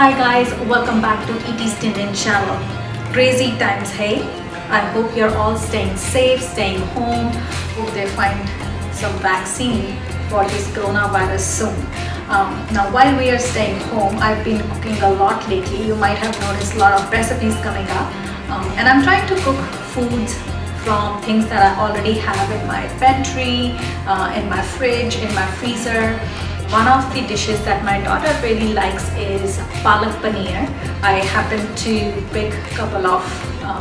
Hi guys, welcome back to ET's Indian channel. Crazy times, hey? I hope you're all staying safe, staying home. Hope they find some vaccine for this coronavirus soon. Now while we are staying home, I've been cooking a lot lately. You might have noticed a lot of recipes coming up. And I'm trying to cook foods from things that I already have in my pantry, in my fridge, in my freezer. One of the dishes that my daughter really likes is Palak Paneer. I happened to pick a couple of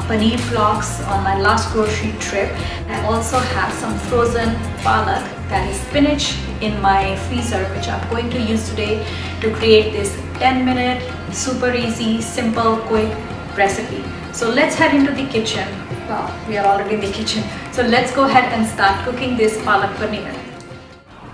paneer blocks on my last grocery trip. I also have some frozen palak, that is spinach, in my freezer, which I'm going to use today to create this 10-minute, super easy, simple, quick recipe. So let's head into the kitchen. Well, we are already in the kitchen. So let's go ahead and start cooking this Palak Paneer.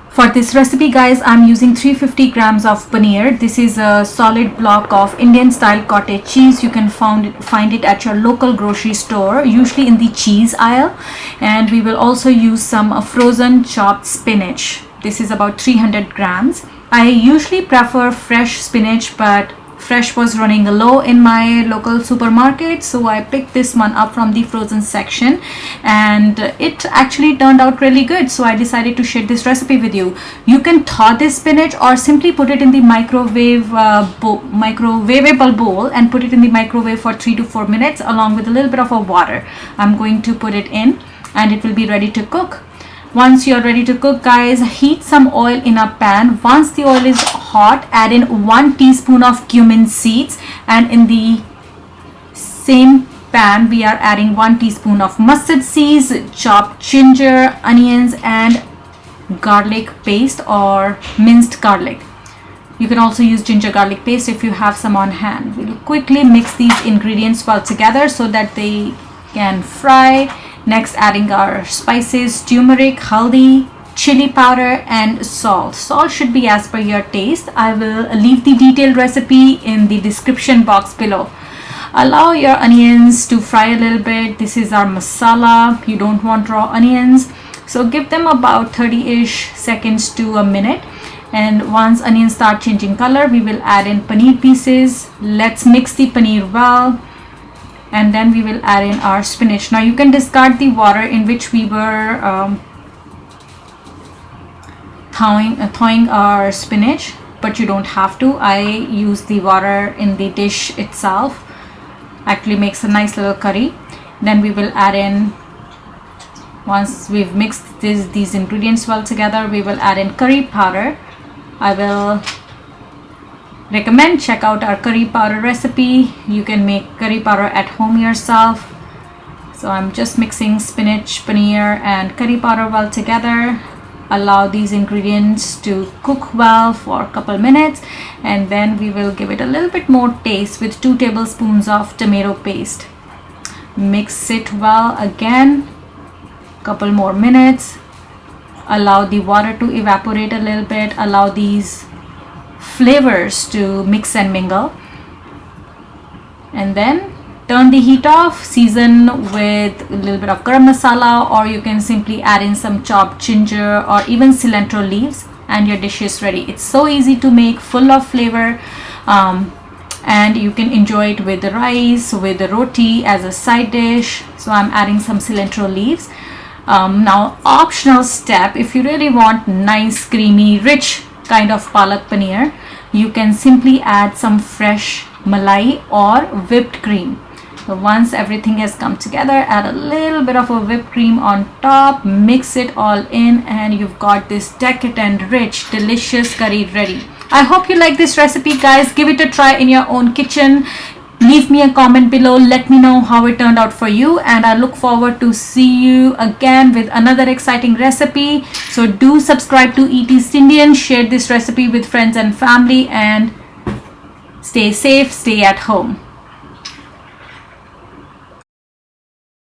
For this recipe guys, I'm using 350 grams of paneer. This is a solid block of Indian style cottage cheese. You can find it at your local grocery store, usually in the cheese aisle. And we will also use some frozen chopped spinach. This is about 300 grams. I usually prefer fresh spinach, but fresh was running low in my local supermarket, so I picked this one up from the frozen section and it actually turned out really good, so I decided to share this recipe with you. You can thaw this spinach or simply put it in the microwavable bowl and put it in the microwave for 3 to 4 minutes along with a little bit of water. I'm going to put it in and it will be ready to cook. Once you're ready to cook guys, heat some oil in a pan. Once the oil is hot, add in 1 teaspoon of cumin seeds, and in the same pan we are adding 1 teaspoon of mustard seeds, chopped ginger, onions and garlic paste or minced garlic. You can also use ginger garlic paste if you have some on hand. We'll quickly mix these ingredients well together so that they can fry. Next, adding our spices, turmeric, haldi, chili powder and salt. Salt should be as per your taste. I will leave the detailed recipe in the description box below. Allow your onions to fry a little bit. This is our masala. You don't want raw onions, so give them about 30-ish seconds to a minute. And once onions start changing color, we will add in paneer pieces. Let's mix the paneer well. And then we will add in our spinach. Now you can discard the water in which we were thawing our spinach, but you don't have to. I use the water in the dish itself. Actually makes a nice little curry. Then we will add in, once we've mixed these ingredients well together, we will add in curry powder. I will recommend check out our curry powder recipe. You can make curry powder at home yourself. So I'm just mixing spinach, paneer and curry powder well together. Allow these ingredients to cook well for a couple minutes, and then we will give it a little bit more taste with 2 tablespoons of tomato paste. Mix it well again, couple more minutes. Allow the water to evaporate a little bit. Allow these flavors to mix and mingle, and then turn the heat off. Season with a little bit of garam masala, or you can simply add in some chopped ginger or even cilantro leaves, and your dish is ready. It's so easy to make, full of flavor, and you can enjoy it with the rice, with the roti as a side dish. So I'm adding some cilantro leaves. Now optional step, if you really want nice, creamy, rich kind of palak paneer, you can simply add some fresh malai or whipped cream. So once everything has come together, add a little bit of a whipped cream on top, mix it all in, and you've got this decadent, rich, delicious curry ready. I hope you like this recipe guys. Give it a try in your own kitchen. Leave me a comment below. Let me know how it turned out for you, and I look forward to see you again with another exciting recipe. So do subscribe to ET's Indian, share this recipe with friends and family, and stay safe, stay at home.